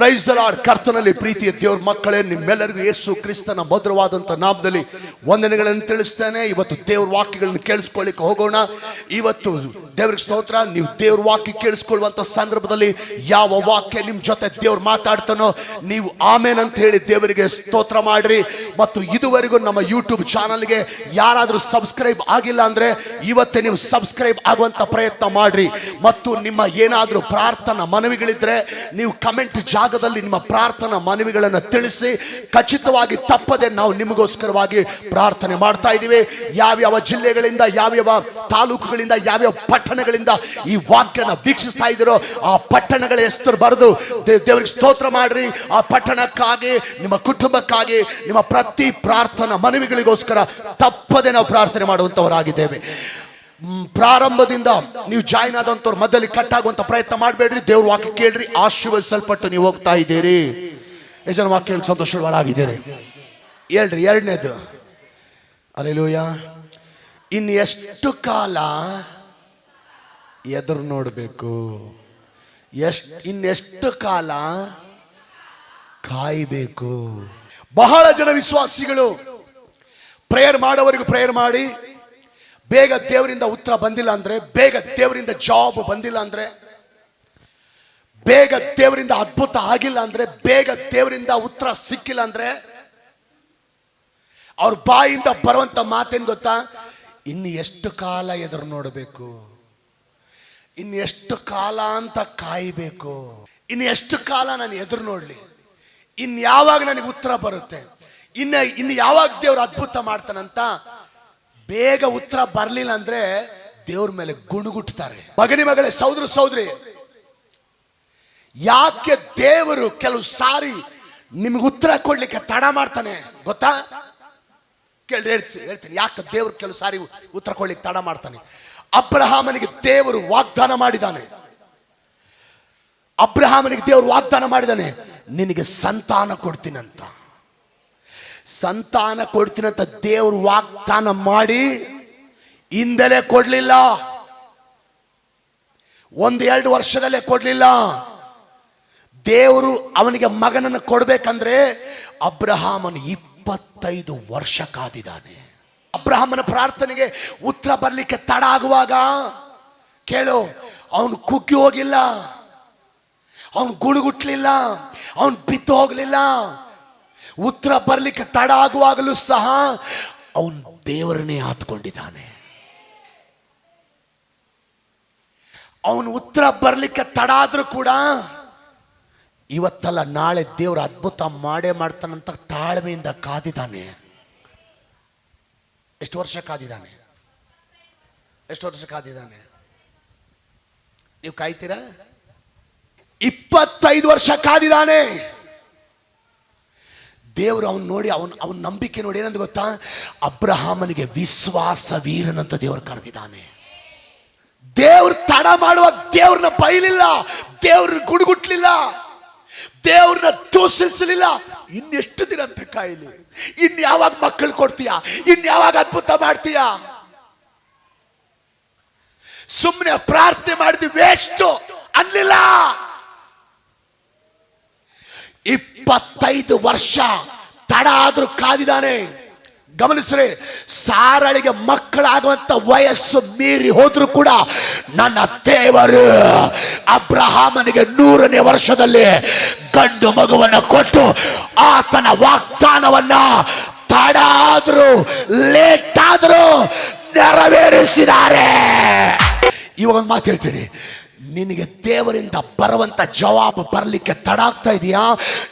Praise the lord. ಕರ್ತನಲ್ಲಿ ಪ್ರೀತಿಯ ದೇವ್ರ ಮಕ್ಕಳೇ, ನಿಮ್ಮೆಲ್ಲರಿಗೂ ಯೇಸು ಕ್ರಿಸ್ತನ ಮಧುರವಾದಂಥ ನಾಮದಲ್ಲಿ ವಂದನೆಗಳನ್ನು ತಿಳಿಸ್ತೇನೆ. ಇವತ್ತು ದೇವ್ರ ವಾಕ್ಯಗಳನ್ನು ಕೇಳಿಸ್ಕೊಳ್ಳಿಕ್ಕೆ ಹೋಗೋಣ. ಇವತ್ತು ದೇವ್ರಿಗೆ ಸ್ತೋತ್ರ. ನೀವು ದೇವ್ರ ವಾಕ್ಯ ಕೇಳಿಸ್ಕೊಳ್ಳುವಂಥ ಸಂದರ್ಭದಲ್ಲಿ ಯಾವ ವಾಕ್ಯ ನಿಮ್ಮ ಜೊತೆ ದೇವ್ರು ಮಾತಾಡ್ತಾನೋ ನೀವು ಆಮೇನ್ ಅಂತ ಹೇಳಿ ದೇವರಿಗೆ ಸ್ತೋತ್ರ ಮಾಡ್ರಿ. ಮತ್ತು ಇದುವರೆಗೂ ನಮ್ಮ ಯೂಟ್ಯೂಬ್ ಚಾನಲ್ಗೆ ಯಾರಾದರೂ ಸಬ್ಸ್ಕ್ರೈಬ್ ಆಗಿಲ್ಲ ಅಂದ್ರೆ ಇವತ್ತೇ ನೀವು ಸಬ್ಸ್ಕ್ರೈಬ್ ಆಗುವಂತ ಪ್ರಯತ್ನ ಮಾಡ್ರಿ. ಮತ್ತು ನಿಮ್ಮ ಏನಾದರೂ ಪ್ರಾರ್ಥನಾ ಮನವಿಗಳಿದ್ರೆ ನೀವು ಕಮೆಂಟ್ ಜಾಗದಲ್ಲಿ ನಿಮ್ಮ ಪ್ರಾರ್ಥನಾ ಮನವಿಗಳನ್ನು ತಿಳಿಸಿ. ಖಚಿತವಾಗಿ ತಪ್ಪದೆ ನಾವು ನಿಮಗೋಸ್ಕರವಾಗಿ ಪ್ರಾರ್ಥನೆ ಮಾಡ್ತಾ ಇದ್ದೀವಿ. ಯಾವ್ಯಾವ ಜಿಲ್ಲೆಗಳಿಂದ, ಯಾವ್ಯಾವ ತಾಲೂಕುಗಳಿಂದ, ಯಾವ್ಯಾವ ಪಟ್ಟಣಗಳಿಂದ ಈ ವಾಕ್ಯನ ವೀಕ್ಷಿಸ್ತಾ ಇದ್ದೀರೋ ಆ ಪಟ್ಟಣಗಳ ಹೆಸರು ಬರೆದು ದೇವರಿಗೆ ಸ್ತೋತ್ರ ಮಾಡ್ರಿ. ಆ ಪಟ್ಟಣಕ್ಕಾಗಿ, ನಿಮ್ಮ ಕುಟುಂಬಕ್ಕಾಗಿ, ನಿಮ್ಮ ಪ್ರತಿ ಪ್ರಾರ್ಥನಾ ಮನವಿಗಳಿಗೋಸ್ಕರ ತಪ್ಪದೆ ನಾವು ಪ್ರಾರ್ಥನೆ ಮಾಡುವಂತವರಾಗಿದ್ದೇವೆ. ಪ್ರಾರಂಭದಿಂದ ನೀವು ಜಾಯಿನ್ ಆದಂತವ್ರು ಮಧ್ಯದಲ್ಲಿ ಕಟ್ ಆಗುವಂತ ಪ್ರಯತ್ನ ಮಾಡಬೇಡ್ರಿ. ದೇವ್ರ ವಾಕ್ಯ ಕೇಳ್ರಿ, ಆಶೀರ್ವದಿಸಲ್ಪಟ್ಟು ನೀವು ಹೋಗ್ತಾ ಇದ್ದೀರಿ. ಎಷ್ಟು ಜನ ವಾಕ್ಯ ಕೇಳಿ ಸಂತೋಷವಾಗಿದ್ದೀರಿ? ಹೇಳ್ರಿ. ಎರಡನೇದು, ಹಲ್ಲೆಲೂಯ. ಇನ್ನು ಎಷ್ಟು ಕಾಲ ಎದುರು ನೋಡಬೇಕು? ಇನ್ನೆಷ್ಟು ಕಾಲ ಕಾಯಬೇಕು? ಬಹಳ ಜನ ವಿಶ್ವಾಸಿಗಳು ಪ್ರೇಯರ್ ಮಾಡೋವರೆಗೂ ಪ್ರೇಯರ್ ಮಾಡಿ ಬೇಗ ದೇವರಿಂದ ಉತ್ತರ ಬಂದಿಲ್ಲ ಅಂದ್ರೆ, ಬೇಗ ದೇವರಿಂದ ಜಾಬ್ ಬಂದಿಲ್ಲ ಅಂದ್ರೆ, ಬೇಗ ದೇವರಿಂದ ಅದ್ಭುತ ಆಗಿಲ್ಲ ಅಂದ್ರೆ, ಬೇಗ ದೇವರಿಂದ ಉತ್ತರ ಸಿಕ್ಕಿಲ್ಲ ಅಂದ್ರೆ ಅವ್ರ ಬಾಯಿಂದ ಬರುವಂತ ಮಾತೇನು ಗೊತ್ತಾ? ಇನ್ನು ಎಷ್ಟು ಕಾಲ ಎದುರು ನೋಡಬೇಕು? ಇನ್ನು ಎಷ್ಟು ಕಾಲ ಅಂತ ಕಾಯಬೇಕು? ಇನ್ನು ಎಷ್ಟು ಕಾಲ ನಾನು ಎದುರು ನೋಡ್ಲಿ? ಇನ್ನು ಯಾವಾಗ ನನಗೆ ಉತ್ತರ ಬರುತ್ತೆ? ಇನ್ನು ಯಾವಾಗ ದೇವ್ರು ಅದ್ಭುತ ಮಾಡ್ತಾನಂತ ಬೇಗ ಉತ್ತರ ಬರ್ಲಿಲ್ಲ ಅಂದ್ರೆ ದೇವ್ರ ಮೇಲೆ ಗುಣಗುಟ್ತಾರೆ. ಮಗನಿ ಮಗಳೇ, ಸಹೋದರ ಸಹೋದರಿ, ಯಾಕೆ ದೇವರು ಕೆಲವು ಸಾರಿ ನಿಮ್ಗೆ ಉತ್ತರ ಕೊಡ್ಲಿಕ್ಕೆ ತಡ ಮಾಡ್ತಾನೆ ಗೊತ್ತಾ? ಹೇಳ್ತೀನಿ ಯಾಕೆ ದೇವ್ರು ಕೆಲವು ಸಾರಿ ಉತ್ತರ ಕೊಡ್ಲಿಕ್ಕೆ ತಡ ಮಾಡ್ತಾನೆ. ಅಬ್ರಹಾಮನಿಗೆ ದೇವರು ವಾಗ್ದಾನ ಮಾಡಿದ್ದಾನೆ. ಅಬ್ರಹಾಮನಿಗೆ ದೇವರು ವಾಗ್ದಾನ ಮಾಡಿದ್ದಾನೆ, ನಿನಗೆ ಸಂತಾನ ಕೊಡ್ತೀನಂತ. ಸಂತಾನ ಕೊಡ್ತೀನಂತ ದೇವರು ವಾಗ್ದಾನ ಮಾಡಿ ಹಿಂದಲೇ ಕೊಡ್ಲಿಲ್ಲ. 1-2 ವರ್ಷದಲ್ಲೇ ಕೊಡ್ಲಿಲ್ಲ. ದೇವರು ಅವನಿಗೆ ಮಗನನ್ನು ಕೊಡ್ಬೇಕಂದ್ರೆ ಅಬ್ರಹಾಮನು 25 ವರ್ಷ ಕಾದಿದ್ದಾನೆ. ಅಬ್ರಹಾಮನ ಪ್ರಾರ್ಥನೆಗೆ ಉತ್ತರ ಬರ್ಲಿಕ್ಕೆ ತಡ ಆಗುವಾಗ ಕೇಳು, ಅವನು ಕುಗ್ಗಿ ಹೋಗಿಲ್ಲ, ಅವನು ಗುಣಗುಟ್ಲಿಲ್ಲ, ಅವನು ಬಿದ್ದು ಹೋಗ್ಲಿಲ್ಲ. ಉತ್ತರ ಬರ್ಲಿಕ್ಕೆ ತಡ ಆಗುವಾಗಲೂ ಸಹ ಅವನು ದೇವರನ್ನೇ ಆತ್ಕೊಂಡಿದ್ದಾನೆ. ಅವನು ಉತ್ತರ ಬರ್ಲಿಕ್ಕೆ ತಡ ಆದ್ರೂ ಕೂಡ ಇವತ್ತಲ್ಲ ನಾಳೆ ದೇವರು ಅದ್ಭುತ ಮಾಡೇ ಮಾಡ್ತಾನಂತ ತಾಳ್ಮೆಯಿಂದ ಕಾದಿದ್ದಾನೆ. ಎಷ್ಟು ವರ್ಷ ಕಾದಿದ್ದಾನೆ? ಎಷ್ಟು ವರ್ಷ ಕಾದಿದ್ದಾನೆ? ನೀವು ಕಾಯ್ತೀರಾ? 25 ವರ್ಷ ಕಾದಿದ್ದಾನೆ. ದೇವರು ಅವನು ನೋಡಿ, ಅವನ ನಂಬಿಕೆ ನೋಡಿ ಏನಂತ ಗೊತ್ತಾ? ಅಬ್ರಹಾಮನಿಗೆ ವಿಶ್ವಾಸ ವೀರನಂತ ದೇವರು ಕರೆದಿದ್ದಾನೆ. ದೇವ್ರು ತಡ ಮಾಡುವಾಗ ದೇವ್ರನ್ನ ಬೈಲಿಲ್ಲ, ದೇವ್ರನ್ನ ಗುಡುಗುಟ್ಲಿಲ್ಲ, ದೇವ್ರನ್ನ ದೂಷಿಸಲಿಲ್ಲ. ಇನ್ನೆಷ್ಟು ದಿನ ಅಂತ ಕಾಯಲಿ? ಇನ್ ಯಾವಾಗ ಮಕ್ಕಳು ಕೊಡ್ತೀಯಾ? ಇನ್ ಯಾವಾಗ ಅದ್ಭುತ ಮಾಡ್ತೀಯಾ? ಸುಮ್ಮನೆ ಪ್ರಾರ್ಥನೆ ಮಾಡಿದ್ವಿ ವೇಸ್ಟ್ ಅನ್ಲಿಲ್ಲ. 25 ವರ್ಷ ತಡ ಆದ್ರೂ ಕಾದಿದ್ದಾನೆ. ಗಮನಿಸ್ರಿ, ಸಾರಳಿಗೆ ಮಕ್ಕಳಾಗುವಂತ ವಯಸ್ಸು ಮೀರಿ ಹೋದ್ರು ಕೂಡ ನನ್ನ ದೇವರು ಅಬ್ರಹಾಮನಿಗೆ 100ನೇ ವರ್ಷದಲ್ಲಿ ಗಂಡು ಮಗುವನ್ನು ಕೊಟ್ಟು ಆತನ ವಾಗ್ದಾನವನ್ನ ತಡ ಆದ್ರೂ ಲೇಟ್ ಆದ್ರೂ ನೆರವೇರಿಸಿದ್ದಾರೆ. ಇವಾಗ ಒಂದು ಮಾತು ಹೇಳ್ತೀನಿ, ನಿನಗೆ ದೇವರಿಂದ ಬರುವಂತ ಜವಾಬು ಬರಲಿಕ್ಕೆ ತಡ ಆಗ್ತಾ ಇದೆಯಾ?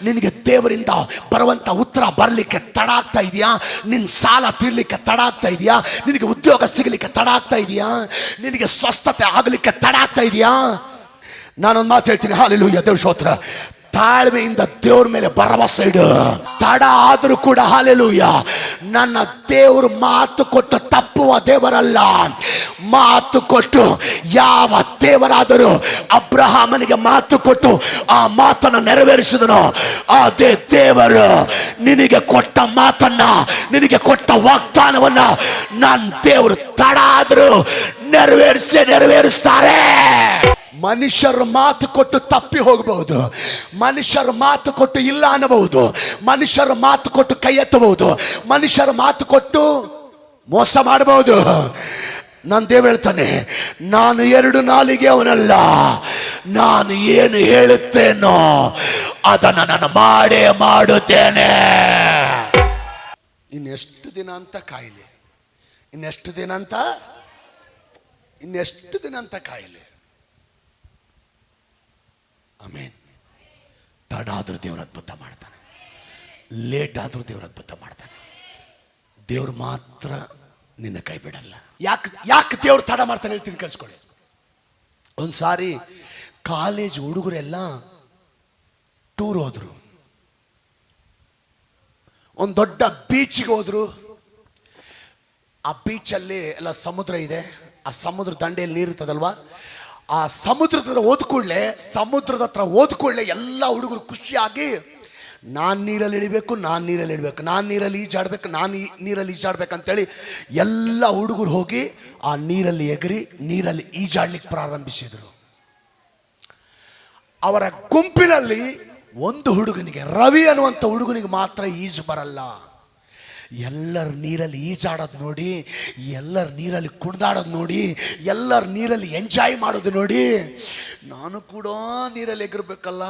ನಿನಗೆ ದೇವರಿಂದ ಬರುವಂತ ಉತ್ತರ ಬರಲಿಕ್ಕೆ ತಡ ಆಗ್ತಾ ಇದೆಯಾ? ನಿನ್ನ ಸಾಲ ತೀರ್ಲಿಕ್ಕೆ ತಡ ಆಗ್ತಾ ಇದೆಯಾ? ನಿನಗೆ ಉದ್ಯೋಗ ಸಿಗಲಿಕ್ಕೆ ತಡ ಆಗ್ತಾ ಇದೆಯಾ? ನಿನಗೆ ಸ್ವಸ್ಥತೆ ಆಗಲಿಕ್ಕೆ ತಡ ಆಗ್ತಾ ಇದೆಯಾ? ನಾನೊಂದು ಮಾತು ಹೇಳ್ತೀನಿ, ಹಲ್ಲೆಲೂಯಾ, ದೇವ್ರ ಸ್ತೋತ್ರ. ತಾಳ್ಮೆಯಿಂದ ದೇವ್ರ ಮೇಲೆ ಭರವಸೆ ಇಡು. ತಡ ಆದ್ರೂ ಕೂಡ ಹಲ್ಲೆಲೂಯಾ, ನನ್ನ ದೇವರು ಮಾತು ಕೊಟ್ಟು ತಪ್ಪುವ ದೇವರಲ್ಲ. ಮಾತು ಕೊಟ್ಟು ಯಾವ ದೇವರಾದರೂ ಅಬ್ರಹಾಮನಿಗೆ ಮಾತು ಕೊಟ್ಟು ಆ ಮಾತನ್ನು ನೆರವೇರಿಸಿದನು, ಅದೇ ದೇವರು ನಿನಗೆ ಕೊಟ್ಟ ಮಾತನ್ನ, ನಿನಗೆ ಕೊಟ್ಟ ವಾಗ್ದಾನವನ್ನ ನನ್ನ ದೇವರು ತಡ ಆದರೂ ನೆರವೇರಿಸ್ತಾರೆ. ಮನುಷ್ಯರ ಮಾತು ಕೊಟ್ಟು ತಪ್ಪಿ ಹೋಗಬಹುದು, ಮನುಷ್ಯರ ಮಾತು ಕೊಟ್ಟು ಇಲ್ಲ ಅನ್ನಬಹುದು, ಮನುಷ್ಯರ ಮಾತು ಕೊಟ್ಟು ಕೈ ಎತ್ತಬಹುದು, ಮನುಷ್ಯರ ಮಾತು ಕೊಟ್ಟು ಮೋಸ ಮಾಡಬಹುದು. ನನ್ನ ದೇವ ಹೇಳ್ತಾನೆ, ನಾನು ಎರಡು ನಾಲಿಗೆ ಅವನಲ್ಲ, ನಾನು ಏನು ಹೇಳುತ್ತೇನೋ ಅದನ್ನು ನಾನು ಮಾಡೇ ಮಾಡುತ್ತೇನೆ. ಇನ್ನೆಷ್ಟು ದಿನ ಅಂತ ಕಾಯಿಲೆ, ಇನ್ನೆಷ್ಟು ದಿನ ಅಂತ ಕಾಯಿಲೆ. ಆಮೇನ್. ತಡ ಆದ್ರೂ ದೇವ್ರ ಅದ್ಭುತ ಮಾಡ್ತಾನೆ, ಲೇಟ್ ಆದ್ರೂ ದೇವ್ರ ಅದ್ಭುತ ಮಾಡ್ತಾನೆ. ದೇವ್ರು ಮಾತ್ರ ನಿನ್ನ ಕೈ ಬಿಡಲ್ಲ. ಯಾಕೆ ದೇವ್ರು ತಡ ಮಾಡ್ತಾನೆ ಹೇಳ್ತೀನಿ, ಕೇಳಿಸ್ಕೊಳ್ಳಿ. ಒಂದು ಸಾರಿ ಕಾಲೇಜ್ ಹುಡುಗರೆಲ್ಲ ಟೂರ್ ಹೋದ್ರು, ಒಂದು ದೊಡ್ಡ ಬೀಚ್ಗೆ ಹೋದ್ರು. ಆ ಬೀಚಲ್ಲಿ ಎಲ್ಲ ಸಮುದ್ರ ಇದೆ, ಆ ಸಮುದ್ರ ದಂಡೆಯಲ್ಲಿ ನೀರಿರ್ತದಲ್ವಾ, ಆ ಸಮುದ್ರದ ಹತ್ರ ಹೋದ ಕೂಡಲೇ ಎಲ್ಲ ಹುಡುಗರು ಖುಷಿಯಾಗಿ ನಾನು ನೀರಲ್ಲಿ ಇಳಿಬೇಕು, ನಾನು ನೀರಲ್ಲಿ ಈಜಾಡ್ಬೇಕು ಅಂತೇಳಿ ಎಲ್ಲ ಹುಡುಗರು ಹೋಗಿ ಆ ನೀರಲ್ಲಿ ಎಗರಿ ನೀರಲ್ಲಿ ಈಜಾಡ್ಲಿಕ್ಕೆ ಪ್ರಾರಂಭಿಸಿದರು. ಅವರ ಗುಂಪಿನಲ್ಲಿ ಒಂದು ಹುಡುಗನಿಗೆ, ರವಿ ಅನ್ನುವಂಥ ಹುಡುಗನಿಗೆ ಮಾತ್ರ ಈಜು ಬರಲ್ಲ. ಎಲ್ಲರ ನೀರಲ್ಲಿ ಈಜಾಡೋದು ನೋಡಿ, ಎಲ್ಲರ ನೀರಲ್ಲಿ ಕುಣಿದಾಡೋದು ನೋಡಿ, ಎಲ್ಲರ ನೀರಲ್ಲಿ ಎಂಜಾಯ್ ಮಾಡೋದು ನೋಡಿ, ನಾನು ಕೂಡ ನೀರಲ್ಲಿ ಎಗರಬೇಕಲ್ಲ,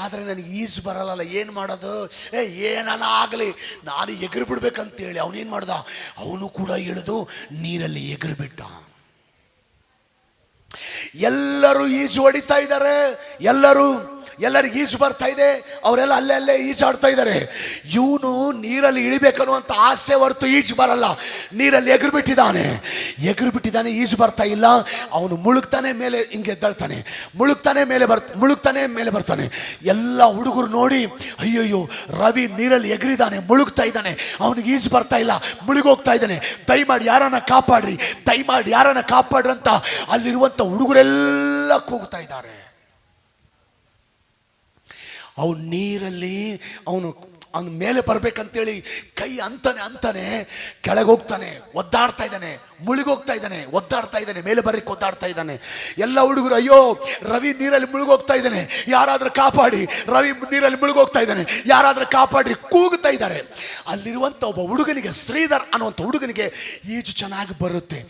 ಆದರೆ ನನಗೆ ಈಜು ಬರಲ್ಲ, ಏನು ಮಾಡೋದು? ಏನಲ್ಲ ಆಗಲಿ, ನಾನು ಎಗರು ಬಿಡ್ಬೇಕಂತೇಳಿ ಅವನೇನು ಮಾಡ್ದ, ಅವನು ಕೂಡ ಇಳಿದು ನೀರಲ್ಲಿ ಎಗರ್ಬಿಟ್ಟ. ಎಲ್ಲರೂ ಈಜು ಹೊಡಿತಾ ಇದ್ದಾರೆ, ಎಲ್ಲರಿಗೆ ಈಜು ಬರ್ತಾ ಇದೆ, ಅವರೆಲ್ಲ ಅಲ್ಲೇ ಈಜಾಡ್ತಾ ಇದ್ದಾರೆ. ಇವನು ನೀರಲ್ಲಿ ಇಳಿಬೇಕನ್ನುವಂಥ ಆಸೆ ಹೊರತು ಈಜು ಬರಲ್ಲ, ನೀರಲ್ಲಿ ಎಗರು ಬಿಟ್ಟಿದ್ದಾನೆ, ಈಜು ಬರ್ತಾ ಇಲ್ಲ. ಅವನು ಮುಳುಗ್ತಾನೆ ಮೇಲೆ ಹಿಂಗೆ ಎದ್ದೇಳ್ತಾನೆ, ಮುಳುಗ್ತಾನೆ ಮೇಲೆ ಬರ್ತಾನೆ. ಎಲ್ಲ ಹುಡುಗರು ನೋಡಿ, ಅಯ್ಯೋಯ್ಯೋ ರವಿ ನೀರಲ್ಲಿ ಎಗರಿದ್ದಾನೆ, ಮುಳುಗ್ತಾ ಇದ್ದಾನೆ, ಅವನಿಗೆ ಈಜು ಬರ್ತಾ ಇಲ್ಲ, ಮುಳುಗೋಗ್ತಾ ಇದ್ದಾನೆ, ದಯಮಾಡಿ ಯಾರನ್ನ ಕಾಪಾಡ್ರಿ ಅಂತ ಅಲ್ಲಿರುವಂಥ ಹುಡುಗರೆಲ್ಲ ಕೂಗ್ತಾ ಇದ್ದಾರೆ. ಅವನು ನೀರಲ್ಲಿ ಅವನು ಮೇಲೆ ಬರ್ಬೇಕಂತೇಳಿ ಕೈ ಅಂತಾನೆ ಕೆಳಗೆ ಹೋಗ್ತಾನೆ, ಒದ್ದಾಡ್ತಾ ಇದ್ದಾನೆ, ಮುಳುಗೋಗ್ತಾ ಇದ್ದಾನೆ, ಒದ್ದಾಡ್ತಾ ಇದ್ದಾನೆ, ಮೇಲೆ ಬರ್ಲಿಕ್ಕೆ ಒದ್ದಾಡ್ತಾ ಇದ್ದಾನೆ. ಎಲ್ಲ ಹುಡುಗರು ಅಯ್ಯೋ ರವಿ ನೀರಲ್ಲಿ ಮುಳುಗೋಗ್ತಾ ಇದ್ದಾನೆ, ಯಾರಾದ್ರೂ ಕಾಪಾಡಿ, ರವಿ ನೀರಲ್ಲಿ ಮುಳುಗೋಗ್ತಾ ಇದ್ದಾನೆ, ಯಾರಾದ್ರೂ ಕಾಪಾಡ್ರಿ ಕೂಗುತ್ತಾ ಇದ್ದಾರೆ. ಅಲ್ಲಿರುವಂಥ ಒಬ್ಬ ಹುಡುಗನಿಗೆ, ಶ್ರೀಧರ್ ಅನ್ನುವಂಥ ಹುಡುಗನಿಗೆ ಈಜು ಚೆನ್ನಾಗಿ ಬರುತ್ತೆ,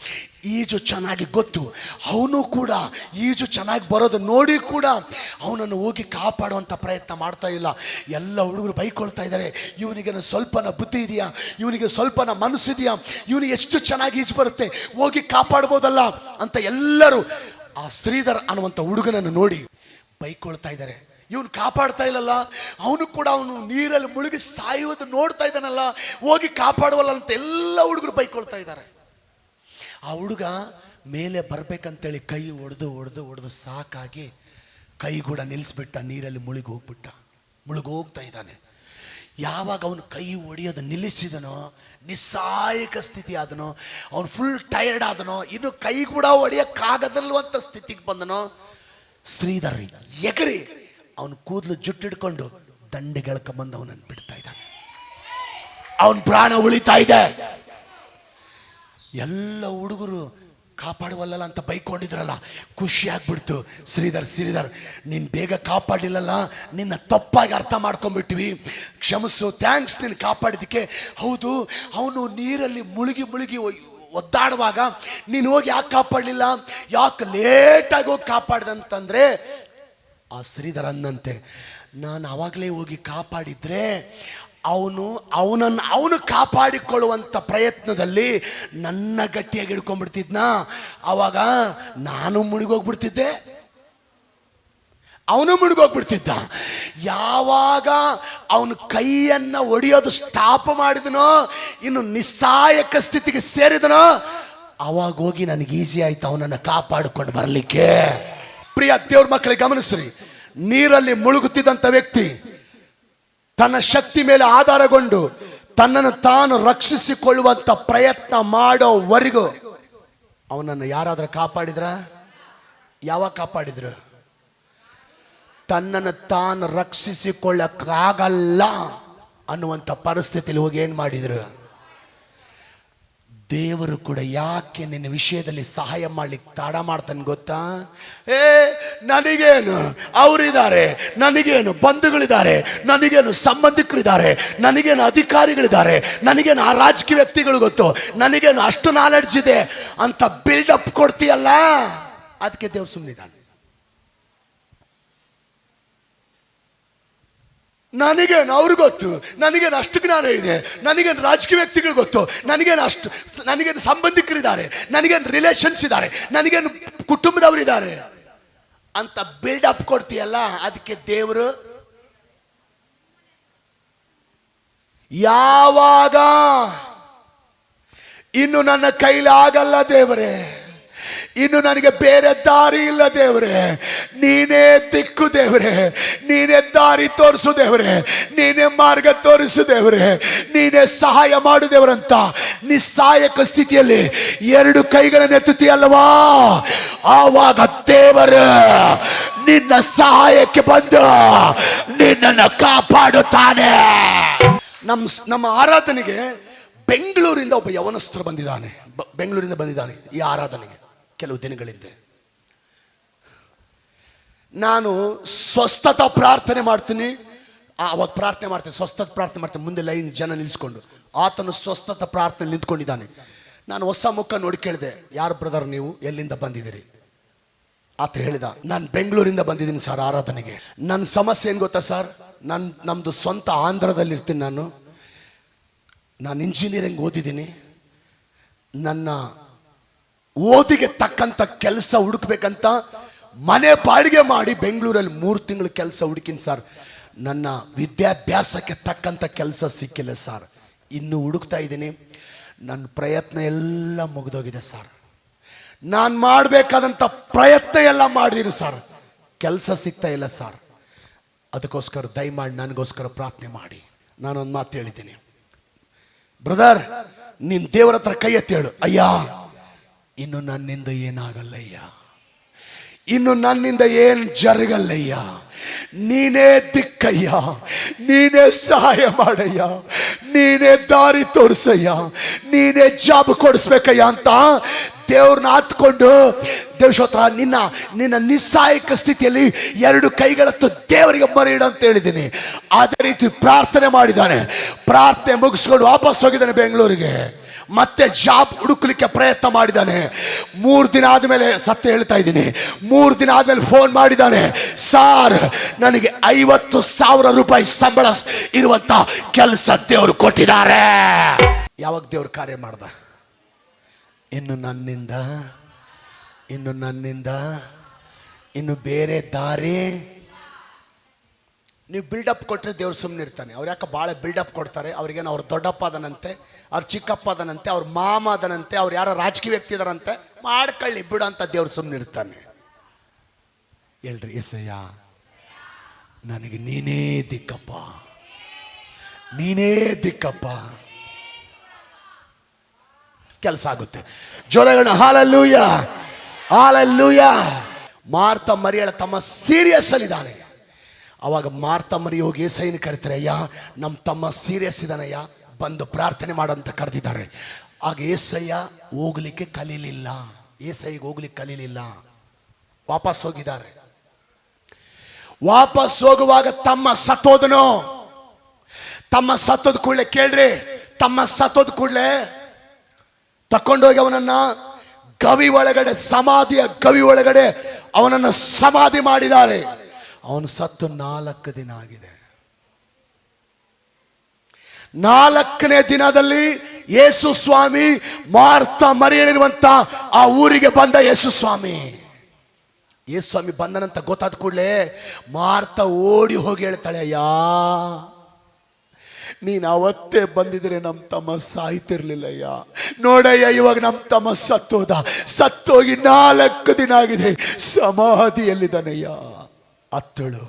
ಈಜು ಚೆನ್ನಾಗಿ ಗೊತ್ತು. ಅವನು ಕೂಡ ಈಜು ಚೆನ್ನಾಗಿ ಬರೋದು ನೋಡಿ ಕೂಡ ಅವನನ್ನು ಹೋಗಿ ಕಾಪಾಡುವಂಥ ಪ್ರಯತ್ನ ಮಾಡ್ತಾ ಇಲ್ಲ. ಎಲ್ಲ ಹುಡುಗರು ಬೈಕೊಳ್ತಾ ಇದ್ದಾರೆ, ಇವನಿಗೆ ಸ್ವಲ್ಪನ ಬುದ್ಧಿ ಇದೆಯಾ, ಇವನಿಗೆ ಸ್ವಲ್ಪನ ಮನಸ್ಸಿದೆಯಾ, ಇವನಿಗೆ ಎಷ್ಟು ಚೆನ್ನಾಗಿ ಈಜು ಬರುತ್ತೆ, ಹೋಗಿ ಕಾಪಾಡ್ಬೋದಲ್ಲ ಅಂತ ಎಲ್ಲರೂ ಆ ಶ್ರೀಧರ್ ಅನ್ನುವಂಥ ಹುಡುಗನನ್ನು ನೋಡಿ ಬೈಕೊಳ್ತಾ ಇದ್ದಾರೆ. ಇವನು ಕಾಪಾಡ್ತಾ ಇಲ್ಲಲ್ಲ, ಅವನು ನೀರಲ್ಲಿ ಮುಳುಗಿ ಸಾಯುವುದು ನೋಡ್ತಾ ಇದ್ದಾನಲ್ಲ, ಹೋಗಿ ಕಾಪಾಡುವಲ್ಲ ಅಂತ ಎಲ್ಲ ಹುಡುಗರು ಬೈಕೊಳ್ತಾ ಇದ್ದಾರೆ. ಆ ಹುಡುಗ ಮೇಲೆ ಬರ್ಬೇಕಂತೇಳಿ ಕೈ ಹೊಡೆದು ಸಾಕಾಗಿ ಕೈ ಕೂಡ ನಿಲ್ಲಿಸ್ಬಿಟ್ಟ, ನೀರಲ್ಲಿ ಮುಳುಗೋಗ್ತಾ ಇದ್ದಾನೆ. ಯಾವಾಗ ಅವನು ಕೈ ಹೊಡೆಯೋದು ನಿಲ್ಲಿಸಿದನೋ, ನಿಸ್ಸಾಯಕ ಸ್ಥಿತಿ ಆದನೋ, ಅವನು ಫುಲ್ ಟಯರ್ಡ್ ಆದನೋ, ಇನ್ನು ಕೈ ಕೂಡ ಹೊಡೆಯಕ್ಕಾಗದಲ್ವಂತ ಸ್ಥಿತಿಗೆ ಬಂದನೋ, ಶ್ರೀಧರ್ ಎಗರಿ ಅವನು ಕೂದಲು ಜುಟ್ಟಿಡ್ಕೊಂಡು ದಂಡೆಗೆಳಕ ಬಂದು ಅವನನ್ನು ಬಿಡ್ತಾ ಇದ್ದಾನೆ. ಅವನ ಪ್ರಾಣ ಉಳಿತಾ ಇದೆ. ಎಲ್ಲ ಹುಡುಗರು ಕಾಪಾಡುವಲ್ಲ ಅಂತ ಬೈಕೊಂಡಿದ್ರಲ್ಲ, ಖುಷಿ ಆಗ್ಬಿಡ್ತು. ಶ್ರೀಧರ್ ನೀನು ಬೇಗ ಕಾಪಾಡಲಿಲ್ಲಲ್ಲ, ನಿನ್ನ ತಪ್ಪಾಗಿ ಅರ್ಥ ಮಾಡ್ಕೊಂಡ್ಬಿಟ್ವಿ, ಕ್ಷಮಿಸು, ಥ್ಯಾಂಕ್ಸ್ ನೀನು ಕಾಪಾಡಿದ್ದಕ್ಕೆ. ಹೌದು, ಅವನು ನೀರಲ್ಲಿ ಮುಳುಗಿ ಒದ್ದಾಡುವಾಗ ನೀನು ಹೋಗಿ ಯಾಕೆ ಕಾಪಾಡಲಿಲ್ಲ, ಯಾಕೆ ಲೇಟಾಗಿ ಹೋಗಿ ಕಾಪಾಡ್ದಂತಂದ್ರೆ, ಆ ಶ್ರೀಧರ್ ಅನ್ನಂತೆ, ನಾನು ಆವಾಗಲೇ ಹೋಗಿ ಕಾಪಾಡಿದ್ರೆ ಅವನು ಕಾಪಾಡಿಕೊಳ್ಳುವಂಥ ಪ್ರಯತ್ನದಲ್ಲಿ ನನ್ನ ಗಟ್ಟಿಯಾಗಿ ಹಿಡ್ಕೊಂಡ್ಬಿಡ್ತಿದ್ನ, ಆವಾಗ ನಾನು ಮುಳುಗೋಗ್ಬಿಡ್ತಿದ್ದೆ, ಅವನು ಮುಳುಗೋಗ್ಬಿಡ್ತಿದ್ದ. ಯಾವಾಗ ಅವನು ಕೈಯನ್ನು ಒಡೆಯೋದು ಸ್ಟಾಪ್ ಮಾಡಿದನೋ, ಇನ್ನು ನಿಸ್ಸಾಯಕ ಸ್ಥಿತಿಗೆ ಸೇರಿದನೋ, ಆವಾಗ ಹೋಗಿ ನನಗೆ ಈಸಿ ಆಯ್ತು ಅವನನ್ನು ಕಾಪಾಡಿಕೊಂಡು ಬರಲಿಕ್ಕೆ. ಪ್ರಿಯ ದೇವ್ರ ಮಕ್ಕಳಿಗೆ ಗಮನಿಸ್ರಿ, ನೀರಲ್ಲಿ ಮುಳುಗುತ್ತಿದ್ದಂಥ ವ್ಯಕ್ತಿ ತನ್ನ ಶಕ್ತಿ ಮೇಲೆ ಆಧಾರಗೊಂಡು ತನ್ನನ್ನು ತಾನು ರಕ್ಷಿಸಿಕೊಳ್ಳುವಂತ ಪ್ರಯತ್ನ ಮಾಡೋವರೆಗೂ ಅವನನ್ನು ಯಾರಾದ್ರೂ ಕಾಪಾಡಿದ್ರ? ಯಾವಾಗ ಕಾಪಾಡಿದ್ರು? ತನ್ನನ್ನು ತಾನು ರಕ್ಷಿಸಿಕೊಳ್ಳಕ್ಕಾಗಲ್ಲ ಅನ್ನುವಂಥ ಪರಿಸ್ಥಿತಿಯಲ್ಲಿ ಹೋಗಿ ಏನ್ ಮಾಡಿದ್ರು? ದೇವರು ಕೂಡ ಯಾಕೆ ನಿನ್ನ ವಿಷಯದಲ್ಲಿ ಸಹಾಯ ಮಾಡ್ಲಿಕ್ಕೆ ತಡ ಮಾಡ್ತಾನೆ ಗೊತ್ತಾ? ನನಗೇನು ಅವರಿದ್ದಾರೆ, ನನಗೇನು ಬಂಧುಗಳಿದ್ದಾರೆ, ನನಗೇನು ಸಂಬಂಧಿಕರಿದ್ದಾರೆ, ನನಗೇನು ಅಧಿಕಾರಿಗಳಿದ್ದಾರೆ, ನನಗೇನು ಆ ರಾಜಕೀಯ ವ್ಯಕ್ತಿಗಳು ಗೊತ್ತು, ನನಗೇನು ಅಷ್ಟು ನಾಲೆಡ್ಜ್ ಇದೆ ಅಂತ ಬಿಲ್ಡಪ್ ಕೊಡ್ತೀಯಲ್ಲ, ಅದಕ್ಕೆ ದೇವ್ರು ಸುಮ್ಮನಿದ್ದಾನೆ. ನನಗೇನು ಅವ್ರು ಗೊತ್ತು, ನನಗೇನು ಅಷ್ಟು ಜ್ಞಾನ ಇದೆ, ನನಗೇನು ರಾಜಕೀಯ ವ್ಯಕ್ತಿಗಳು ಗೊತ್ತು, ನನಗೇನು ಸಂಬಂಧಿಕರಿದ್ದಾರೆ, ನನಗೇನು ರಿಲೇಷನ್ಸ್ ಇದ್ದಾರೆ, ನನಗೇನು ಕುಟುಂಬದವರಿದ್ದಾರೆ ಅಂತ ಬಿಲ್ಡಪ್ ಕೊಡ್ತೀಯಲ್ಲ, ಅದಕ್ಕೆ ದೇವರು ಯಾವಾಗ ಇನ್ನು ನನ್ನ ಕೈಲಿ ಆಗಲ್ಲ ದೇವರೇ, ಇನ್ನು ನನಗೆ ಬೇರೆ ದಾರಿ ಇಲ್ಲ ದೇವರೇ, ನೀನೇ ದಿಕ್ಕು ದೇವರೇ, ನೀನೇ ದಾರಿ ತೋರಿಸು ದೇವರೇ, ನೀನೇ ಮಾರ್ಗ ತೋರಿಸು ದೇವರೇ, ನೀನೇ ಸಹಾಯ ಮಾಡು ದೇವರಂತ ನಿಸ್ಸಹಾಯಕ ಸ್ಥಿತಿಯಲ್ಲಿ ಎರಡು ಕೈಗಳನ್ನು ಎತ್ತುತ್ತೀಯಲ್ವಾ, ಆವಾಗ ದೇವರು ನಿನ್ನ ಸಹಾಯಕ್ಕೆ ಬಂದು ನಿನ್ನನ್ನು ಕಾಪಾಡುತ್ತಾನೆ. ನಮ್ಮ ಆರಾಧನೆಗೆ ಬೆಂಗಳೂರಿಂದ ಒಬ್ಬ ಯವನಸ್ಥರು ಬಂದಿದ್ದಾನೆ, ಬೆಂಗಳೂರಿಂದ ಬಂದಿದ್ದಾನೆ ಈ ಆರಾಧನೆಗೆ ಕೆಲವು ದಿನಗಳಿಂದ. ನಾನು ಸ್ವಸ್ಥತಾ ಪ್ರಾರ್ಥನೆ ಮಾಡ್ತೀನಿ, ಅವಾಗ ಪ್ರಾರ್ಥನೆ ಮಾಡ್ತೀನಿ, ಸ್ವಸ್ಥತಾ ಪ್ರಾರ್ಥನೆ ಮಾಡ್ತೀನಿ, ಮುಂದೆ ಲೈನ್ ಜನ ನಿಲ್ಸ್ಕೊಂಡು ಆತನು ಸ್ವಸ್ಥತಾ ಪ್ರಾರ್ಥನೆ ನಿಂತ್ಕೊಂಡಿದ್ದಾನೆ. ನಾನು ಹೊಸ ಮುಖ ನೋಡಿ ಕೇಳಿದೆ, ಯಾರು ಬ್ರದರ್ ನೀವು, ಎಲ್ಲಿಂದ ಬಂದಿದ್ದೀರಿ? ಆತ ಹೇಳಿದ, ನಾನು ಬೆಂಗಳೂರಿಂದ ಬಂದಿದ್ದೀನಿ ಸರ್ ಆರಾಧನೆಗೆ. ನನ್ನ ಸಮಸ್ಯೆ ಏನು ಗೊತ್ತಾ ಸರ್, ನಮ್ಮದು ಸ್ವಂತ ಆಂಧ್ರದಲ್ಲಿ ಇರ್ತೀನಿ, ನಾನು ಇಂಜಿನಿಯರಿಂಗ್ ಓದಿದ್ದೀನಿ, ನನ್ನ ಓದಿಗೆ ತಕ್ಕಂಥ ಕೆಲಸ ಹುಡುಕ್ಬೇಕಂತ ಮನೆ ಬಾಡಿಗೆ ಮಾಡಿ ಬೆಂಗಳೂರಲ್ಲಿ 3 ತಿಂಗಳು ಕೆಲಸ ಹುಡುಕಿನಿ ಸರ್. ನನ್ನ ವಿದ್ಯಾಭ್ಯಾಸಕ್ಕೆ ತಕ್ಕಂಥ ಕೆಲಸ ಸಿಕ್ಕಿಲ್ಲ ಸರ್, ಇನ್ನು ಹುಡುಕ್ತಾ ಇದ್ದೀನಿ. ನನ್ನ ಪ್ರಯತ್ನ ಎಲ್ಲ ಮುಗಿದೋಗಿದೆ ಸರ್, ನಾನು ಮಾಡಬೇಕಾದಂಥ ಪ್ರಯತ್ನ ಎಲ್ಲ ಮಾಡಿದ್ದೀನಿ ಸರ್, ಕೆಲಸ ಸಿಗ್ತಾ ಇಲ್ಲ ಸರ್. ಅದಕ್ಕೋಸ್ಕರ ದಯಮಾಡಿ ನನಗೋಸ್ಕರ ಪ್ರಾರ್ಥನೆ ಮಾಡಿ. ನಾನೊಂದು ಮಾತು ಹೇಳಿದ್ದೀನಿ, ಬ್ರದರ್ ನೀನು ದೇವರ ಹತ್ರ ಕೈ ಎತ್ತಿ ಹೇಳು, ಅಯ್ಯ ಇನ್ನು ನನ್ನಿಂದ ಏನಾಗಲ್ಲಯ್ಯ, ಇನ್ನು ನನ್ನಿಂದ ಏನು ಜರುಗಲ್ಲಯ್ಯ, ನೀನೇ ದಿಕ್ಕಯ್ಯ, ನೀನೇ ಸಹಾಯ ಮಾಡಯ್ಯ, ನೀನೇ ದಾರಿ ತೋರಿಸಯ್ಯ, ನೀನೇ ಜಾಬ್ ಕೊಡಿಸ್ಬೇಕಯ್ಯ ಅಂತ ದೇವ್ರನ್ನ ಹತ್ಕೊಂಡು ದೇವಶೋತ್ರ ನಿನ್ನ ನಿಸ್ಸಹಾಯಕ ಸ್ಥಿತಿಯಲ್ಲಿ 2 ಕೈಗಳತ್ತು ದೇವರಿಗೆ ಮೊರೆ ಇಡು ಅಂತ ಹೇಳಿದ್ದೀನಿ. ಅದೇ ರೀತಿ ಪ್ರಾರ್ಥನೆ ಮಾಡಿದ್ದಾನೆ. ಪ್ರಾರ್ಥನೆ ಮುಗಿಸ್ಕೊಂಡು ವಾಪಸ್ ಹೋಗಿದ್ದಾನೆ ಬೆಂಗಳೂರಿಗೆ. ಮತ್ತೆ ಜಾಬ್ ಹುಡುಕ್ಲಿಕ್ಕೆ ಪ್ರಯತ್ನ ಮಾಡಿದ್ದಾನೆ. 3 ದಿನ ಆದಮೇಲೆ ಸತ್ಯ ಹೇಳ್ತಾ ಇದ್ದೀನಿ, 3 ದಿನ ಆದ್ಮೇಲೆ ಫೋನ್ ಮಾಡಿದ್ದಾನೆ, ಸಾರ್ ನನಗೆ 50,000 ರೂಪಾಯಿ ಸಂಬಳ ಇರುವಂತ ಕೆಲಸ ದೇವರು ಕೊಟ್ಟಿದ್ದಾರೆ. ಯಾವಾಗ ದೇವ್ರ ಕಾರ್ಯ ಮಾಡ್ದ? ಇನ್ನು ನನ್ನಿಂದ ಬೇರೆ ದಾರಿ. ನೀವು ಬಿಲ್ಡಪ್ ಕೊಟ್ಟರೆ ದೇವ್ರು ಸುಮ್ಮನೆ ಇರ್ತಾನೆ. ಅವ್ರು ಯಾಕೆ ಭಾಳ ಬಿಲ್ಡಪ್ ಕೊಡ್ತಾರೆ? ಅವ್ರಿಗೇನು ಅವ್ರ ದೊಡ್ಡಪ್ಪ ಅದನಂತೆ, ಅವ್ರ ಚಿಕ್ಕಪ್ಪ ಅದನಂತೆ, ಅವ್ರ ಮಾಮ ಅದನಂತೆ, ಅವ್ರು ಯಾರೋ ರಾಜಕೀಯ ವ್ಯಕ್ತಿ ಇದಾರಂತೆ, ಮಾಡ್ಕೊಳ್ಳಿ ಬಿಡು ಅಂತ ದೇವ್ರು ಸುಮ್ಮನೆ ಇರ್ತಾನೆ. ಹೇಳ್ರಿ ಎಸಯ್ಯ, ನನಗೆ ನೀನೇ ದಿಕ್ಕಪ್ಪ, ನೀನೇ ದಿಕ್ಕಪ್ಪ, ಕೆಲಸ ಆಗುತ್ತೆ. ಜೋರಗಳನ್ನ ಹಾಲೆಲೂಯಾ, ಹಾಲೆಲೂಯಾ. ಮಾರ್ತ ಮರಿಯಳ ತಮ್ಮ ಸೀರಿಯಸ್ ಅಲ್ಲಿದ್ದಾನೆ. ಅವಾಗ ಮಾರ್ತ ಮರಿ ಹೋಗಿ ಏಸಯ್ಯನ ಕರೀತಾರೆ, ಅಯ್ಯ ನಮ್ಮ ತಮ್ಮ ಸೀರಿಯಸ್ ಇದ್ದಾನಯ್ಯ, ಬಂದು ಪ್ರಾರ್ಥನೆ ಮಾಡಂತ ಕರೆದಿದ್ದಾರೆ. ಆಗ ಏಸಯ್ಯ ಹೋಗ್ಲಿಕ್ಕೆ ಕಲೀಲಿಲ್ಲ, ಏಸಯ್ಯಗೆ ಹೋಗ್ಲಿಕ್ಕೆ ಕಲೀಲಿಲ್ಲ, ವಾಪಸ್ ಹೋಗಿದ್ದಾರೆ. ವಾಪಸ್ ಹೋಗುವಾಗ ತಮ್ಮ ಸತ್ತೋದನು. ತಮ್ಮ ಸತ್ತೋದ್ ಕೂಡಲೇ ಕೇಳ್ರಿ, ತಮ್ಮ ಸತ್ತೋದ್ ಕೂಡಲೇ ತಕೊಂಡೋಗಿ ಅವನನ್ನ ಗವಿ ಒಳಗಡೆ, ಸಮಾಧಿಯ ಗವಿ ಒಳಗಡೆ ಅವನನ್ನ ಸಮಾಧಿ ಮಾಡಿದ್ದಾರೆ. ಅವನು ಸತ್ತು 4 ದಿನ ಆಗಿದೆ. 4ನೇ ದಿನದಲ್ಲಿ ಯೇಸು ಸ್ವಾಮಿ ಮಾರ್ತ ಮರಿಯಳಿರುವಂತ ಆ ಊರಿಗೆ ಬಂದ. ಯೇಸು ಸ್ವಾಮಿ ಬಂದನಂತ ಗೊತ್ತಾದ ಕೂಡಲೇ ಮಾರ್ತ ಓಡಿ ಹೋಗಿ ಹೇಳ್ತಾಳೆ, ಅಯ್ಯ ನೀನು ಅವತ್ತೇ ಬಂದಿದ್ರೆ ನಮ್ಮ ತಮ್ಮ ಸಾಯ್ತಿರ್ಲಿಲ್ಲಯ್ಯ, ನೋಡಯ್ಯ ಇವಾಗ ನಮ್ಮ ತಮ್ಮ ಸತ್ತೋಗಿ 4 ದಿನ ಆಗಿದೆ, ಸಮಾಧಿಯಲ್ಲಿದ್ದಾನಯ್ಯ, ಅತ್ತಳು.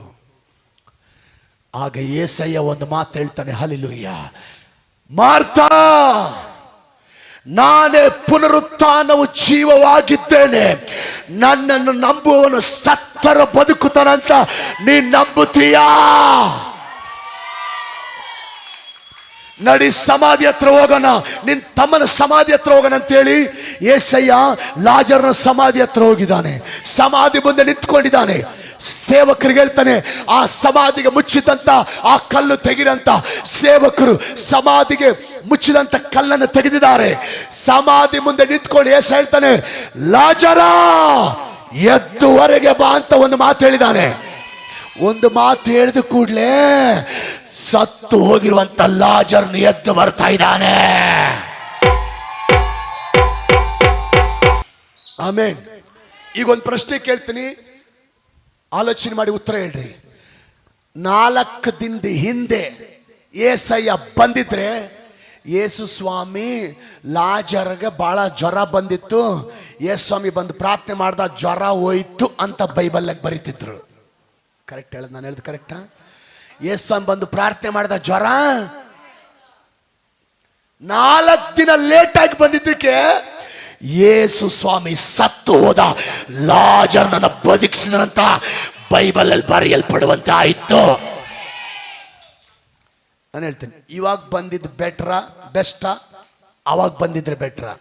ಆಗ ಏಸಯ್ಯ ಒಂದು ಮಾತು ಹೇಳ್ತಾನೆ, ಹಲ್ಲೆಲೂಯಾ, ಮಾರ್ತಾ ನಾನೇ ಪುನರುತ್ಥಾನವು ಜೀವವಾಗಿದ್ದೇನೆ, ನನ್ನನ್ನು ನಂಬುವವನು ಸತ್ತರ ಬದುಕುತ್ತಾನಂತ ನೀನ್ ನಂಬುತ್ತೀಯಾ? ನಡಿ ಸಮಾಧಿ ಹತ್ರ ಹೋಗೋಣ, ನಿನ್ ತಮ್ಮನ ಸಮಾಧಿ ಹತ್ರ ಹೋಗೋಣ ಅಂತೇಳಿ ಏಸಯ್ಯ ಲಾಜರ್ನ ಸಮಾಧಿ ಹತ್ರ ಹೋಗಿದ್ದಾನೆ. ಸಮಾಧಿ ಮುಂದೆ ನಿಂತ್ಕೊಂಡಿದ್ದಾನೆ. ಸೇವಕರಿಗೆ ಹೇಳ್ತಾನೆ, ಆ ಸಮಾಧಿಗೆ ಮುಚ್ಚಿದಂತ ಆ ಕಲ್ಲು ತೆಗಿರಂತ ಸೇವಕರು ಸಮಾಧಿಗೆ ಮುಚ್ಚಿದಂತ ಕಲ್ಲನ್ನು ತೆಗೆದಿದ್ದಾರೆ. ಸಮಾಧಿ ಮುಂದೆ ನಿಂತ್ಕೊಂಡು ಏಸ ಹೇಳ್ತಾನೆ, ಲಾಜರ ಎದ್ದು ಹೊರಗೆ ಬಾ ಅಂತ ಒಂದು ಮಾತು ಹೇಳಿದಾನೆ. ಒಂದು ಮಾತು ಹೇಳಿದ ಕೂಡಲೇ ಸತ್ತು ಹೋಗಿರುವಂತ ಲಾಜರ್ನ ಎದ್ದು ಬರ್ತಾ ಇದ್ದಾನೆ. ಆಮೇನ್. ಈಗ ಒಂದು ಪ್ರಶ್ನೆ ಕೇಳ್ತೀನಿ, ಆಲೋಚನೆ ಮಾಡಿ ಉತ್ತರ ಹೇಳ್ರಿ. 4 ದಿನದ ಹಿಂದೆ ಏಸಯ್ಯ ಬಂದಿದ್ರೆ, ಯೇಸು ಸ್ವಾಮಿ ಲಾಜರ್ಗೆ ಬಹಳ ಜ್ವರ ಬಂದಿತ್ತು, ಯೇಸು ಸ್ವಾಮಿ ಬಂದು ಪ್ರಾರ್ಥನೆ ಮಾಡ್ದ, ಜ್ವರ ಹೋಯ್ತು ಅಂತ ಬೈಬಲ್ಲಾಗ ಬರೀತಿದ್ರು. ಕರೆಕ್ಟ್ ಹೇಳದ್ ನಾನು ಹೇಳ್ದು ಕರೆಕ್ಟಾ? ಯೇಸು ಸ್ವಾಮಿ ಬಂದು ಪ್ರಾರ್ಥನೆ ಮಾಡಿದ, ಜ್ವರ 4 ದಿನ ಲೇಟ್ ಆಗಿ ಬಂದಿದ್ದಕ್ಕೆ ಯೇಸು ಸ್ವಾಮಿ ಸತ್ತು ಹೋದ, ಲಾಜರ್ನನ್ನ ಬದುಕಿಸಿದಂತ ಬೈಬಲ್ ಅಲ್ಲಿ ಬರೆಯಲ್ಪಡುವಂತೆ ಆಯ್ತು. ನಾನು ಹೇಳ್ತೇನೆ, ಇವಾಗ ಬಂದಿದ್ದು ಬೆಟ್ರಾ ಬೆಸ್ಟಾ, ಅವಾಗ ಬಂದಿದ್ರೆ ಬೆಟ್ರಾ?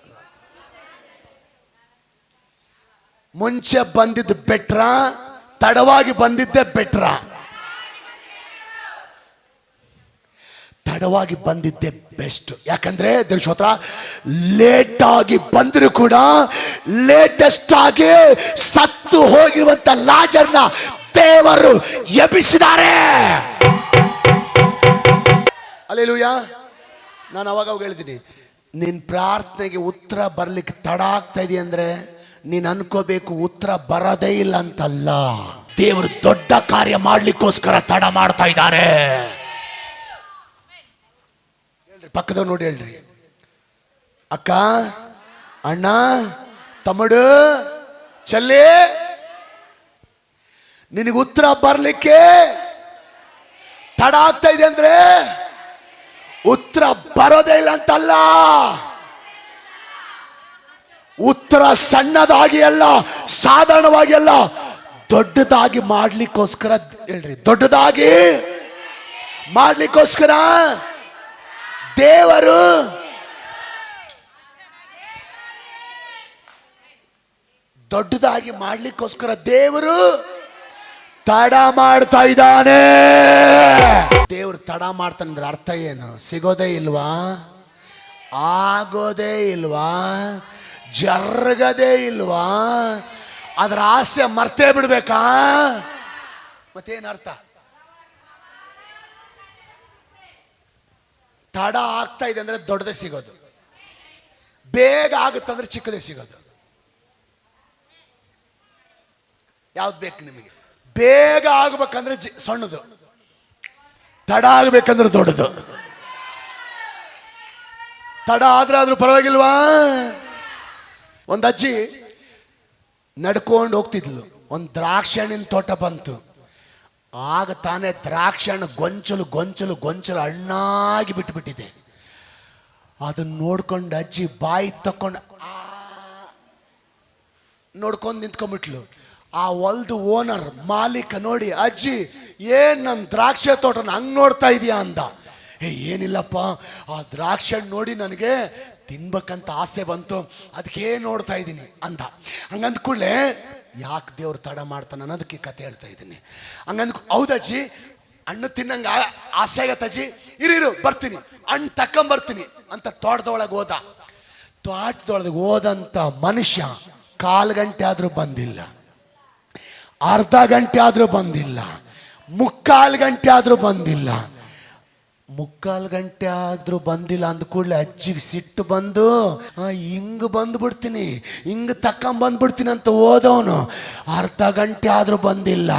ಮುಂಚೆ ಬಂದಿದ್ದು ಬೆಟ್ರಾ, ತಡವಾಗಿ ಬಂದಿದ್ದೆ ಬೆಟ್ರಾ? ತಡವಾಗಿ ಬಂದಿದ್ದೆ ಬೆಸ್ಟ್. ಯಾಕಂದ್ರೆ ದೇವರ ಲೇಟ್ ಆಗಿ ಬಂದರೂ ಕೂಡ ಲೇಟೆಸ್ಟ್ ಆಗಿ ಸತ್ತು ಹೋಗಿರುವಂತ ಲಾಜರ್ನ ದೇವರು ಎಬ್ಬಿಸಿದ್ದಾರೆ. ಅಲ್ಲೇಲೂಯಾ. ನಾನು ಅವಾಗ ಹೇಳಿದ್ದೀನಿ, ನಿನ್ ಪ್ರಾರ್ಥನೆಗೆ ಉತ್ತರ ಬರ್ಲಿಕ್ಕೆ ತಡ ಆಗ್ತಾ ಇದೆ ಅಂದ್ರೆ ನೀನ್ ಅನ್ಕೋಬೇಕು ಉತ್ತರ ಬರೋದೇ ಇಲ್ಲ ಅಂತಲ್ಲ, ದೇವರು ದೊಡ್ಡ ಕಾರ್ಯ ಮಾಡ್ಲಿಕ್ಕೋಸ್ಕರ ತಡ ಮಾಡ್ತಾ ಇದ್ದಾರೆ. ಪಕ್ಕದವ್ರು ನೋಡಿ ಹೇಳ್ರಿ, ಅಕ್ಕ, ಅಣ್ಣ, ತಮ್ಮಡು, ಚಲ್ಲಿ, ನಿನಗೆ ಉತ್ತರ ಬರ್ಲಿಕ್ಕೆ ತಡ ಆಗ್ತಾ ಇದೆ ಅಂದ್ರೆ ಉತ್ತರ ಬರೋದೇ ಇಲ್ಲ ಅಂತಲ್ಲ, ಉತ್ತರ ಸಣ್ಣದಾಗಿ ಅಲ್ಲ, ಸಾಧಾರಣವಾಗಿ ಅಲ್ಲ, ದೊಡ್ಡದಾಗಿ ಮಾಡ್ಲಿಕ್ಕೋಸ್ಕರ ಹೇಳ್ರಿ, ದೊಡ್ಡದಾಗಿ ಮಾಡ್ಲಿಕ್ಕೋಸ್ಕರ ದೇವರು ದೊಡ್ಡದಾಗಿ ಮಾಡ್ಲಿಕ್ಕೋಸ್ಕರ ದೇವರು ತಡ ಮಾಡ್ತಾ ಇದ್ದಾನೆ. ದೇವರು ತಡ ಮಾಡ್ತಾನಂದ್ರೆ ಅರ್ಥ ಏನು? ಸಿಗೋದೇ ಇಲ್ವಾ, ಆಗೋದೇ ಇಲ್ವಾ, ಜರ್ಗದೇ ಇಲ್ವಾ, ಅದರ ಆಸೆ ಮರ್ತೇ ಬಿಡ್ಬೇಕಾ? ಮತ್ತೇನು ಅರ್ಥ? ತಡ ಆಗ್ತಾ ಇದೆ ಅಂದ್ರೆ ದೊಡ್ಡದೇ ಸಿಗೋದು, ಬೇಗ ಆಗುತ್ತಂದ್ರೆ ಚಿಕ್ಕದೇ ಸಿಗೋದು. ಯಾವ್ದು ಬೇಕು ನಿಮಗೆ? ಬೇಗ ಆಗ್ಬೇಕಂದ್ರೆ ಸಣ್ಣದು, ತಡ ಆಗ್ಬೇಕಂದ್ರೆ ದೊಡ್ಡದು. ತಡ ಆದ್ರೂ ಪರವಾಗಿಲ್ವಾ? ಒಂದು ಅಜ್ಜಿ ನಡ್ಕೊಂಡು ಹೋಗ್ತಿದ್ಲು, ಒಂದು ದ್ರಾಕ್ಷಿ ಹಣ್ಣಿನ ತೋಟ ಬಂತು. ಆಗ ತಾನೇ ದ್ರಾಕ್ಷಿ ಹಣ್ಣು ಗೊಂಚಲು ಗೊಂಚಲು ಗೊಂಚಲು ಹಣ್ಣಾಗಿ ಬಿಟ್ಟುಬಿಟ್ಟಿದೆ. ಅದನ್ನ ನೋಡ್ಕೊಂಡು ಅಜ್ಜಿ ಬಾಯಿ ತಕೊಂಡು ನೋಡ್ಕೊಂಡು ನಿಂತ್ಕೊಂಡ್ಬಿಟ್ಲು. ಆ ಹೊಲ್ದು ಓನರ್ ಮಾಲೀಕ ನೋಡಿ, ಅಜ್ಜಿ ಏನ್ ನನ್ನ ದ್ರಾಕ್ಷಿ ತೋಟನ ಹಂಗ್ ನೋಡ್ತಾ ಇದೀಯಾ ಅಂದ. ಏನಿಲ್ಲಪ್ಪ, ಆ ದ್ರಾಕ್ಷಿ ಹಣ್ಣು ನೋಡಿ ನನಗೆ ತಿನ್ಬೇಕಂತ ಆಸೆ ಬಂತು, ಅದಕ್ಕೆ ನೋಡ್ತಾ ಇದ್ದೀನಿ ಅಂದ. ಹಂಗಂದ ಕೂಡಲೇ ಯಾಕೆ ದೇವ್ರು ತಡ ಮಾಡ್ತಾನೆ ಅನ್ನೋದಕ್ಕೆ ಕತೆ ಹೇಳ್ತಾ ಇದ್ದೀನಿ. ಹಂಗಂದ್ ಹೌದಜ್ಜಿ, ಹಣ್ಣು ತಿನ್ನಂಗ ಆಸೆ ಆಗತ್ತಜ್ಜಿ, ಇರು ಬರ್ತೀನಿ, ಹಣ್ಣು ತಕೊಂಬರ್ತೀನಿ ಅಂತ ತೋಟದೊಳಗೆ ಹೋದ. ತೋಟದೊಳಗೆ ಹೋದಂತ ಮನುಷ್ಯ 1/4 ಗಂಟೆ ಆದ್ರೂ ಬಂದಿಲ್ಲ, ಅರ್ಧ ಗಂಟೆ ಆದ್ರೂ ಬಂದಿಲ್ಲ, 3/4 ಗಂಟೆ ಆದ್ರೂ ಬಂದಿಲ್ಲ. 3/4 ಗಂಟೆ ಆದ್ರೂ ಬಂದಿಲ್ಲ ಅಂದ ಕೂಡಲೇ ಅಜ್ಜಿಗೆ ಸಿಟ್ಟು ಬಂದು, ಹಿಂಗ್ ಬಂದ್ಬಿಡ್ತೀನಿ, ಹಿಂಗ್ ತಕೊಂಬಂದ್ಬಿಡ್ತೀನಿ ಅಂತ ಹೋದವನು. ಅರ್ಧ ಗಂಟೆ ಆದ್ರೂ ಬಂದಿಲ್ಲ,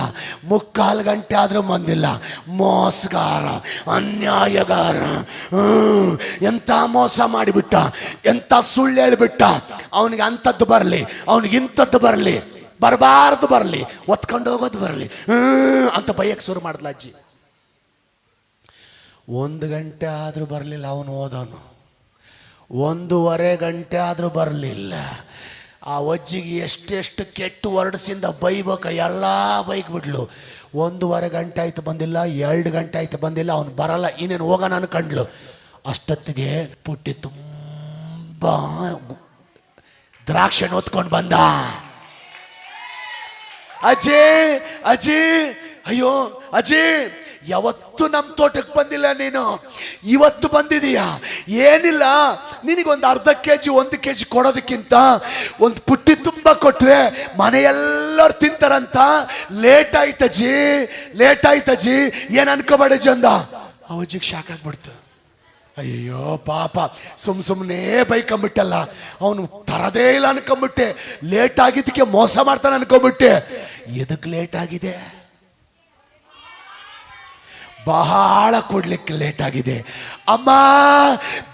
3/4 ಗಂಟೆ ಆದ್ರೂ ಬಂದಿಲ್ಲ. ಮೋಸಗಾರ, ಅನ್ಯಾಯಗಾರ, ಎಂತ ಮೋಸ ಮಾಡಿಬಿಟ್ಟ, ಎಂತ ಸುಳ್ಳು ಹೇಳಿಬಿಟ್ಟ. ಅವನಿಗೆ ಅಂಥದ್ದು ಬರಲಿ, ಅವನಿಗೆ ಇಂಥದ್ದು ಬರಲಿ, ಬರಬಾರ್ದು ಬರಲಿ, ಒತ್ಕೊಂಡು ಹೋಗೋದು ಬರಲಿ ಅಂತ ಬೈಯಕ್ಕೆ ಶುರು ಮಾಡಿದ್ಲ ಅಜ್ಜಿ. 1 ಗಂಟೆ ಆದರೂ ಬರಲಿಲ್ಲ ಅವನು ಹೋದವನು, 1.5 ಗಂಟೆ ಆದರೂ ಬರಲಿಲ್ಲ. ಆ ಅಜ್ಜಿಗೆ ಎಷ್ಟೆಷ್ಟು ಕೆಟ್ಟು ವರ್ಡ್ಸಿಂದ ಬೈಬೇಕ ಎಲ್ಲ ಬೈಕ್ ಬಿಡ್ಲು. 1.5 ಗಂಟೆ ಆಯ್ತು ಬಂದಿಲ್ಲ, 2 ಗಂಟೆ ಆಯ್ತು ಬಂದಿಲ್ಲ, ಅವನು ಬರಲ್ಲ, ಇನ್ನೇನು ಹೋಗೋಣ ಅನ್ಕಂಡ್ಲು. ಅಷ್ಟೊತ್ತಿಗೆ ಪುಟ್ಟಿ ತುಂಬಾ ದ್ರಾಕ್ಷಿ ಹೊತ್ಕೊಂಡು ಬಂದ. ಅಜ್ಜಿ ಅಜ್ಜಿ, ಅಯ್ಯೋ ಅಜ್ಜಿ, ಯಾವತ್ತು ನಮ್ಮ ತೋಟಕ್ಕೆ ಬಂದಿಲ್ಲ ನೀನು, ಇವತ್ತು ಬಂದಿದೀಯಾ? ಏನಿಲ್ಲ, ನಿನಗೊಂದು ಅರ್ಧ ಕೆಜಿ 1 ಕೆಜಿ ಕೊಡೋದಕ್ಕಿಂತ ಒಂದು ಪುಟ್ಟಿ ತುಂಬ ಕೊಟ್ರೆ ಮನೆಯೆಲ್ಲರೂ ತಿಂತಾರಂತ. ಲೇಟ್ ಆಯ್ತಜ್ಜಿ, ಲೇಟ್ ಆಯ್ತಜ್ಜಿ, ಏನ್ ಅನ್ಕೋಬೇಡಜ್ಜಿ ಅಂದ. ಅವಜ್ಜಿಗೆ ಶಾಕ್ ಆಗ್ಬಿಡ್ತು. ಅಯ್ಯೋ ಪಾಪ, ಸುಮ್ಮನೆ ಬೈಕೊಂಬಿಟ್ಟಲ್ಲ, ಅವನು ತರದೇ ಇಲ್ಲ ಅನ್ಕೊಂಬಿಟ್ಟೆ. ಲೇಟ್ ಆಗಿದ್ದಕ್ಕೆ ಮೋಸ ಮಾಡ್ತಾನೆ ಅನ್ಕೊಂಬಿಟ್ಟೆ. ಎದಕ್ಕೆ ಲೇಟ್ ಆಗಿದೆ? ಬಹಳ ಕೊಡ್ಲಿಕ್ಕೆ ಲೇಟ್ ಆಗಿದೆ. ಅಮ್ಮ,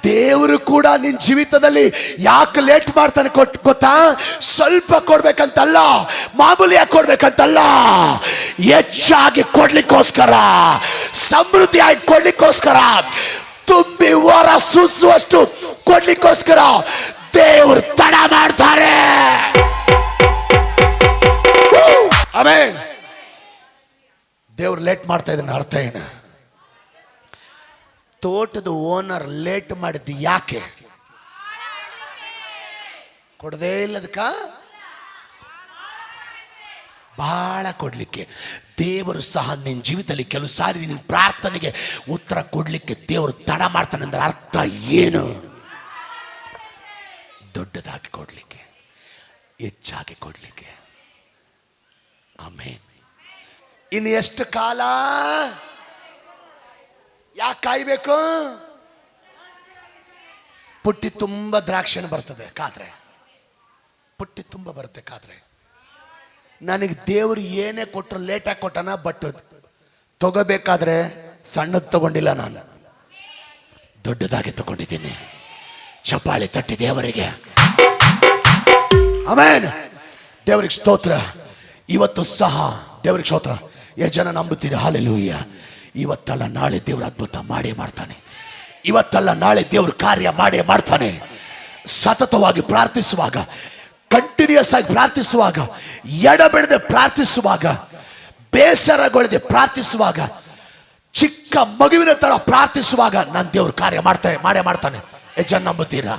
ದೇವರು ಕೂಡ ನಿನ್ನ ಜೀವಿತದಲ್ಲಿ ಯಾಕೆ ಲೇಟ್ ಮಾಡ್ತಾನೆ ಗೊತ್ತಾ? ಸ್ವಲ್ಪ ಕೊಡ್ಬೇಕಂತಲ್ಲ, ಮಾಮೂಲಿಯಾಗಿ ಕೊಡ್ಬೇಕಂತಲ್ಲ, ಹೆಚ್ಚಾಗಿ ಕೊಡ್ಲಿಕ್ಕೋಸ್ಕರ, ಸಮೃದ್ಧಿಯಾಗಿ ಕೊಡ್ಲಿಕ್ಕೋಸ್ಕರ, ತುಂಬಿ ಹೊರ ಸೂಸುವಷ್ಟು ಕೊಡ್ಲಿಕ್ಕೋಸ್ಕರ ದೇವರು ತಡ ಮಾಡ್ತಾರೆ. ಆಮೆನ್. ದೇವ್ರು ಲೇಟ್ ಮಾಡ್ತಾ ಇದ್ದಾನೆ, ಅರ್ಥ ಏನು? ತೋಟದ ಓನರ್ ಲೇಟ್ ಮಾಡಿದ್ದು ಯಾಕೆ? ಕೊಡದೇ ಇಲ್ಲದಕ್ಕ, ಬಹಳ ಕೊಡ್ಲಿಕ್ಕೆ. ದೇವರು ಸಹ ನಿನ್ನ ಜೀವಿತದಲ್ಲಿ ಕೆಲವು ಸಾರಿ ನಿನ್ನ ಪ್ರಾರ್ಥನೆಗೆ ಉತ್ತರ ಕೊಡ್ಲಿಕ್ಕೆ ದೇವರು ತಡ ಮಾಡ್ತಾನೆ ಅಂದ್ರೆ ಅರ್ಥ ಏನು? ದೊಡ್ಡದಾಗಿ ಕೊಡ್ಲಿಕ್ಕೆ, ಹೆಚ್ಚಾಗಿ ಕೊಡ್ಲಿಕ್ಕೆ. ಆಮೇನ್. ಇನ್ನು ಎಷ್ಟು ಕಾಲ ಯಾಕೆ ಕಾಯ್ಬೇಕು? ಪುಟ್ಟಿ ತುಂಬ ದ್ರಾಕ್ಷಿ ಬರ್ತದೆ ಕಾದ್ರೆ, ಪುಟ್ಟಿ ತುಂಬ ಬರುತ್ತೆ ಕಾದ್ರೆ. ನನಗೆ ದೇವರು ಏನೇ ಕೊಟ್ಟರು ಲೇಟಾಗಿ ಕೊಟ್ಟನ, ಬಟ್ ತಗೋಬೇಕಾದ್ರೆ ಸಣ್ಣದು ತಗೊಂಡಿಲ್ಲ, ನಾನು ದೊಡ್ಡದಾಗಿ ತಗೊಂಡಿದ್ದೀನಿ. ಚಪ್ಪಾಳೆ ತಟ್ಟಿ ದೇವರಿಗೆ. ಆಮೆನ್. ದೇವರಿಗೆ ಸ್ತೋತ್ರ. ಇವತ್ತು ಸಹ ದೇವರಿಗೆ ಸ್ತೋತ್ರ. ಎಷ್ಟು ಜನ ನಂಬುತ್ತೀರಿ? ಹಲ್ಲೆಲೂಯಾ. ಇವತ್ತಲ್ಲ ನಾಳೆ ದೇವರು ಅದ್ಭುತ ಮಾಡೇ ಮಾಡ್ತಾನೆ. ಇವತ್ತಲ್ಲ ನಾಳೆ ದೇವರು ಕಾರ್ಯ ಮಾಡೇ ಮಾಡ್ತಾನೆ. ಸತತವಾಗಿ ಪ್ರಾರ್ಥಿಸುವಾಗ, ಕಂಟಿನ್ಯೂಸ್ ಆಗಿ ಪ್ರಾರ್ಥಿಸುವಾಗ, ಎಡಬಿಡದೆ ಪ್ರಾರ್ಥಿಸುವಾಗ, ಬೇಸರಗೊಳ್ಳದೆ ಪ್ರಾರ್ಥಿಸುವಾಗ, ಚಿಕ್ಕ ಮಗುವಿನ ತರ ಪ್ರಾರ್ಥಿಸುವಾಗ ನನ್ನ ದೇವರು ಕಾರ್ಯ ಮಾಡೇ ಮಾಡ್ತಾನೆ. ಎಷ್ಟು ಜನ ನಂಬುತ್ತೀರಾ?